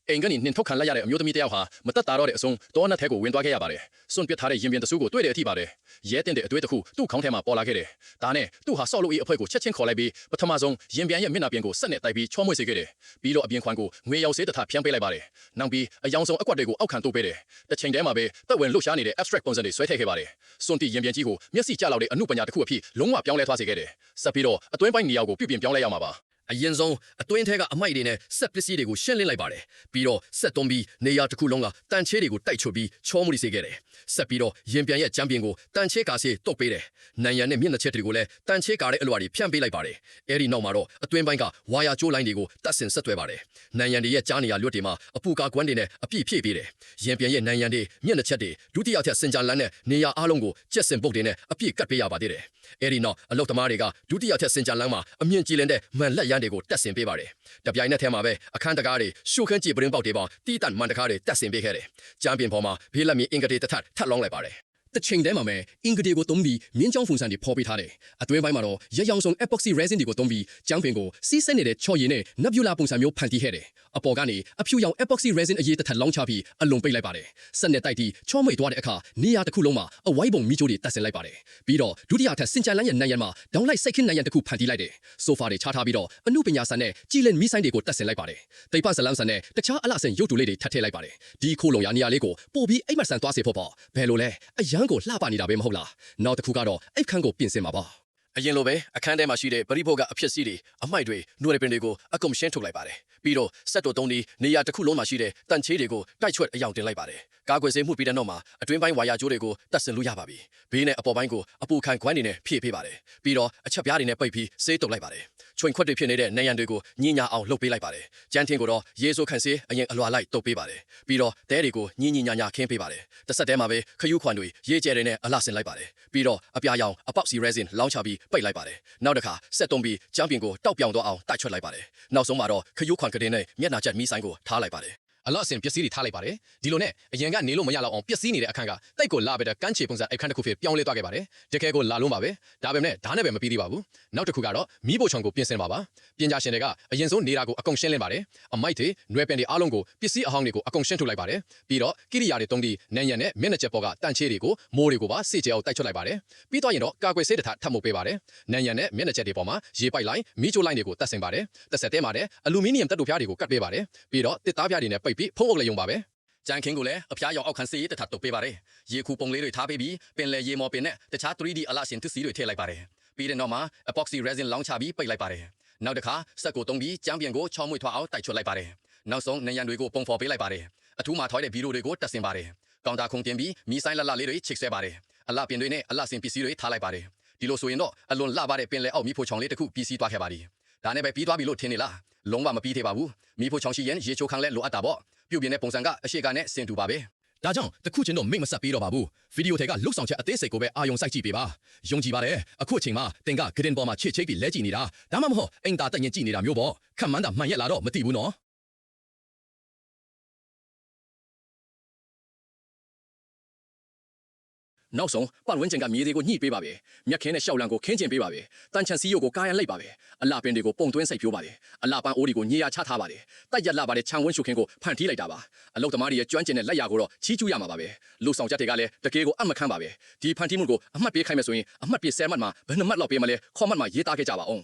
အိမ်ကနေနှင်ထုတ်ခံလိုက်ရတဲ့အမျိုးသမီးတယောက်ဟာမတက်တာတော့တဲ့အဆုံးတောနက်ထဲကိုဝင်သွားခဲ့ရပါတယ်။စွန့်ပစ်ထားတဲ့ရင်ပြင်တဆူးကိုတွေ့တဲ့အထိပါတယ်။ရဲတင်တဲ့အတွေ့တစ်ခုသူ့ခေါင်းထဲမှာပေါ်လာခဲ့တယ်။ဒါနဲ့သူ့ဟာဆော့လို့အေးအဖွဲ့ကိုချက်ချင်းခေါ်လိုက်ပြီးပထမဆုံးရင်ပြန်ရဲ့မျက်နှာပြင်ကိုဆက်နဲ့တိုက်ပြီးချောမွေ့စေခဲ့တယ်။ပြီးတော့အပြင်ခွန်ကိုငွေရောက်စေးတထဖြန်းပေးလိုက်ပါတယ်။နောက်ပြီးအယောင်ဆုံးအကွက်တွေကိုအောက်ခံတိုးပေးတယ်။တစ်ချိန်တည်းမှာပဲတက်ဝင်လှုပ်ရှားနေတဲ့ abstract ပုံစံတွေဆွဲထည့်ခဲ့ပါတယ်။စွန့်တီရင်ပြန်ကြီးကိုမျက်စိကျလောက်တဲ့အမှုပညာတစ်ခုအဖြစ်လုံးဝပြောင်းလဲသွားစေခဲ့တယ်။ဆက်ပြီးတော့အတွင်းပိုင်းနေရာကိုပြုပြင်ပြောင်းလဲရမှာပါအရင်ဆုံးအတွင်းထဲကအမိုက်တွေနဲ့ဆက်ပစ္စည်းတွေကိုရှင်းလင်းလိုက်ပါတယ်ပြီးတော့ဆက်သွန်းပြီးနေရာတစ်ခုလုံးကတန်ချေးတွေကိုတိုက်ချွတ်ပြီးချောမွေ့စေခဲ့တယ်ဆက်ပြီးတော့ရင်ပြန်ရဲ့ကြမ်းပြင်ကိုတန်ချေးကာစေတုတ်ပေးတယ်နိုင်ရန်နဲ့မျက်နှာချက်တွေကိုလည်းတန်ချေးကာတဲ့အလွှာတွေဖြန့်ပေးလိုက်ပါတယ်အဲဒီနောက်မှာတော့အတွင်းပိုင်းကဝါယာကျိုးလိုင်းတွေကိုတတ်ဆင်ဆက်သွဲပါတယ်နိုင်ရန်တွေရဲ့ကြားနေရာလွတ်တွေမှာအပူကာကွန်းတွေနဲ့အပြည့်ဖြည့်ပေးတယ်ရင်ပြန်ရဲ့နိုင်ရန်တွေမျက်နှာချက်တွေဒုတိယထက်စင်ကြလန်းနဲ့နေရာအားလုံးကိုကျက်စင်ပုတ်တွေနဲ့အပြည့်ကတ်ပေးရပါသေးတယ်အဲဒီနောက်အလုတ်သမားတွေကဒုတိယထက်စင်ကြလန်းမှာအမြင့်ကြီးလင်းတဲ့မှန်လက်ရန်တွေကိုတက်ဆင်ပေးပါတယ်တပြိုင်နက်ထဲမှာပဲအခန်းတကားတွေရှုခန်းကြည့်ပရင်းပေါက်တွေပေါ်တီးတန့်မှန်တကားတွေတက်ဆင်ပေးခဲ့တယ်ကျမ်းပြင်ပေါ်မှာဖေးလက်မြေအင်္ဂတေတထထပ်လောင်းလိုက်ပါတယ်တချိန်တည်းမှာပဲအင်္ဂတေကိုသုံးပြီးမြင်းချောင်းဖုန်စံတွေဖော်ပေးထားတယ်အတွင်းပိုင်းမှာတော့ရရောင်စုံ epoxy resin တွေကိုသုံးပြီးကျမ်းပင်ကိုစီးစက်နေတဲ့ချော်ရည်နဲ့နဗျူလာပုံစံမျိုးဖန်တီးခဲ့တယ်အပေါ်ကနေအဖြူရောင် epoxy resin အရေးတစ်ထပ်လောင်းချပြီးအလုံးပိတ်လိုက်ပါတယ်စက်နဲ့တိုက်ပြီးချောမိတ်သွားတဲ့အခါနေရာတစ်ခုလုံးမှာအဝိုင်းပုံမီးကြိုးတွေတက်ဆင်လိုက်ပါတယ်ပြီးတော့ဒုတိယထပ်စင်ကြလန်းရဲ့နိုင်ရန်မှာဒေါင်းလိုက်စိတ်ခင်းနိုင်ရန်တစ်ခုဖန်တီးလိုက်တယ်ဆိုဖာတွေချထားပြီးတော့အမှုပညာဆန်နဲ့ကြည်လင်မီးဆိုင်တွေကိုတက်ဆင်လိုက်ပါတယ်တိတ်ပဆလန်းဆန်နဲ့တခြားအလှဆင်ရုပ်တူလေးတွေထပ်ထည့်လိုက်ပါတယ်ဒီခိုးလုံရနေရာလေးကိုပို့ပြီးအိမ်မက်ဆန်သွားစေဖို့ပေါ့ဘယ်လိုလဲအရန်ကိုလှပနေတာပဲမဟုတ်လားနောက်တစ်ခုကတော့အိတ်ခန်းကိုပြင်ဆင်မှာပါအရင်လိုပဲအခန်းထဲမှာရှိတဲ့ပရိဖို့ကအဖြစ်စီးတွေအမိုက်တွေနှွေးပင်တွေကိုအကုန်ရှင်းထုတ်လိုက်ပါတယ်ပြီးတော့စက်တော်သုံးဒီနေရာတစ်ခုလုံးမှာရှိတဲ့တန်ချေးတွေကိုတိုက်ချွတ်အယောင်တင်လိုက်ပါတယ်ကားကွယ်စေမှုပြီးတဲ့နောက်မှာအတွင်းပိုင်းဝါယာကြိုးတွေကိုတက်ဆင်လို့ရပါပြီဘေးနဲ့အပေါ်ပိုင်းကိုအပူခံခွမ်းတွေနဲ့ဖြည့်ပေးပါတယ်ပြီးတော့အချက်ပြားတွေနဲ့ပိတ်ပြီးဆေးတုပ်လိုက်ပါတယ်ချွင်ခွက်တွေဖြစ်နေတဲ့နေရန်တွေကိုညင်ညာအောင်လှုပ်ပေးလိုက်ပါတယ်ကျန်းထင်းကိုတော့ရေဆိုးခန့်စေးအရင်အလွာလိုက်တုပ်ပေးပါတယ်ပြီးတော့တဲတွေကိုညင်ညာညာခင်းပေးပါတယ်တစ်ဆက်တည်းမှာပဲခယူးခွန်တွေရေကျဲတွေနဲ့အလှဆင်လိုက်ပါတယ်ပြီးတော့အပြာရောင်အပေါက်စီရဲစင်လောင်းချပြီးပိတ်လိုက်ပါတယ်နောက်တစ်ခါဆက်တုံးပြီးကျမ်းပြင်ကိုတောက်ပြောင်တော့အောင်တိုက်ချွတ်လိုက်ပါတယ်နောက်ဆုံးမှာတော့ခယူးခွန်ကတဲ့နဲ့မျက်နှာချက်မီးဆိုင်ကိုထားလိုက်ပါတယ်အလော့အစင်ပစ္စည်းတွေထားလိုက်ပါတယ်ဒီလိုနဲ့အရင်ကနေလို့မရတော့အောင်ပစ္စည်းနေတဲ့အခန်းကတိတ်ကိုလာပဲတဲ့ကန်းချေပုံစံအခန်းတစ်ခုဖြစ်ပြောင်းလဲသွားခဲ့ပါတယ်တကယ်ကိုလာလုံးပါပဲဒါပေမဲ့ဓာတ်နဲ့ပဲမပြီးသေးပါဘူးနောက်တစ်ခုကတော့မီးပိုချောင်ကိုပြင်ဆင်ပါပါပညာရှင်တွေကအရင်ဆုံးနေတာကိုအကုန်ရှင်းလင်းပါတယ်အမိုက်တွေနွယ်ပင်တွေအားလုံးကိုပစ္စည်းအဟောင်းတွေကိုအကုန်ရှင်းထုတ်လိုက်ပါတယ်ပြီးတော့ကိရိယာတွေတုံးပြီးနန်းရံနဲ့မျက်နှာချက်ပေါ်ကတန်ချေတွေကိုမိုးတွေကိုပါစေချေအောင်တိုက်ချွတ်လိုက်ပါတယ်ပြီးတော့ရင်တော့ကာကွယ်ဆေးတစ်ထပ်ထပ်မှုပေးပါတယ်နန်းရံနဲ့မျက်နှာချက်တွေပေါ်မှာရေပိုက်လိုက်မီးချိုးလိုက်တွေကိုတက်ဆင်ပါတယ်တစ်ဆက်တည်းမှာလည်းအလူမီနီယမ်တပ်တို့ဖျားတွေကိုကတ်ပေးပါတယ်ပြီးတော့တစ်သားဖျားတွေနဲ့ပိတ်ပြီးဖုံးအုပ်လိုက်ရုံပါပဲကြန်ခင်းကိုလည်းအဖျားရောင်အောက်ခံစေးတထပ်တုပ်ပေးပါတယ်ရေခုပုံလေးတွေထားပေးပြီးပင်လယ်ရေမော်ပင်နဲ့တခြား 3D အလှရှင်သစ်စီတွေထည့်လိုက်ပါတယ်ပြီးတဲ့နောက်မှာ epoxy resin လောင်းချပြီးပိတ်လိုက်ပါတယ်နောက်တစ်ခါစက်ကိုတုံးပြီးကျမ်းပြင်ကိုချောင်းမွေ့ထွားအောင်တိုက်ချွတ်လိုက်ပါတယ်နောက်ဆုံးနံရံတွေကိုပုံဖော်ပေးလိုက်ပါတယ်အထူးမှာထွားတဲ့ဗီဒီယိုတွေကိုတက်ဆင်ပါတယ်ကောင်တာခုံတင်ပြီးမီးဆိုင်လှလေးတွေချိတ်ဆဲပါတယ်အလှပင်တွေနဲ့အလှဆင်ပစ္စည်းတွေထားလိုက်ပါတယ်ဒီလိုဆိုရင်တော့အလွန်လှပတဲ့ပင်လယ်အောက်မီးဖိုချောင်လေးတစ်ခုပြီးစီးသွားခဲ့ပါပြီဒါနဲ့ပဲပြီးသွားပြီလို့ထင်နေလားလုံးဝမပြီးသေးပါဘူးမီးဖိုချောင်ရှိရင်ရေချိုခန်းလဲလိုအပ်တာပေါ့ပြုတ်ပြင်းတဲ့ပုံစံကအရှိကနဲ့ဆင်တူပါပဲဒါကြောင့်တခုချင်းတော့မိတ်မဆက်ပေးတော့ပါဘူးဗီဒီယိုထဲကလုတ်ဆောင်ချက်အသေးစိတ်ကိုပဲအာယုံစိုက်ကြည့်ပေးပါယုံကြည်ပါတယ်အခုအချိန်မှာတင်ကဂရင်ပေါ်မှာချစ်ချိတ်ပြီးလဲကြည့်နေတာဒါမှမဟုတ်အင်တာတက်ရင်ကြည့်နေတာမျိုးပေါ့ခက်မှန်းတာမှန်ရက်လာတော့မသိဘူးနော်နောက်ဆုံးပတ်ဝန်းကျင်ကမြေတွေကိုညှိပေးပါပဲမြက်ခင်းနဲ့ရှောက်လံကိုခင်းကျင်ပေးပါပဲတန်ချန်စီယိုကိုကာယံလိုက်ပါပဲအလှပင်တွေကိုပုံသွင်းစိုက်ဖြိုးပါတယ်အလှပန်းအိုးတွေကိုညေရချထားပါတယ်တိုက်ရက်လှပါတဲ့ခြံဝန်းရှုခင်းကိုဖန်တီးလိုက်တာပါအလုတ်သမားတွေရဲ့ကျွမ်းကျင်တဲ့လက်ရာကိုတော့ချီးကျူးရမှာပါပဲလူဆောင်ချက်တွေကလည်းတကယ်ကိုအမခန်းပါပဲဒီဖန်တီးမှုကိုအမှတ်ပေးခိုင်းမယ်ဆိုရင်အမှတ်ပေး10မှတ်မှာဘယ်နှမှတ်လောက်ပေးမလဲခေါ်မှတ်မှာရေးသားခဲ့ကြပါအောင်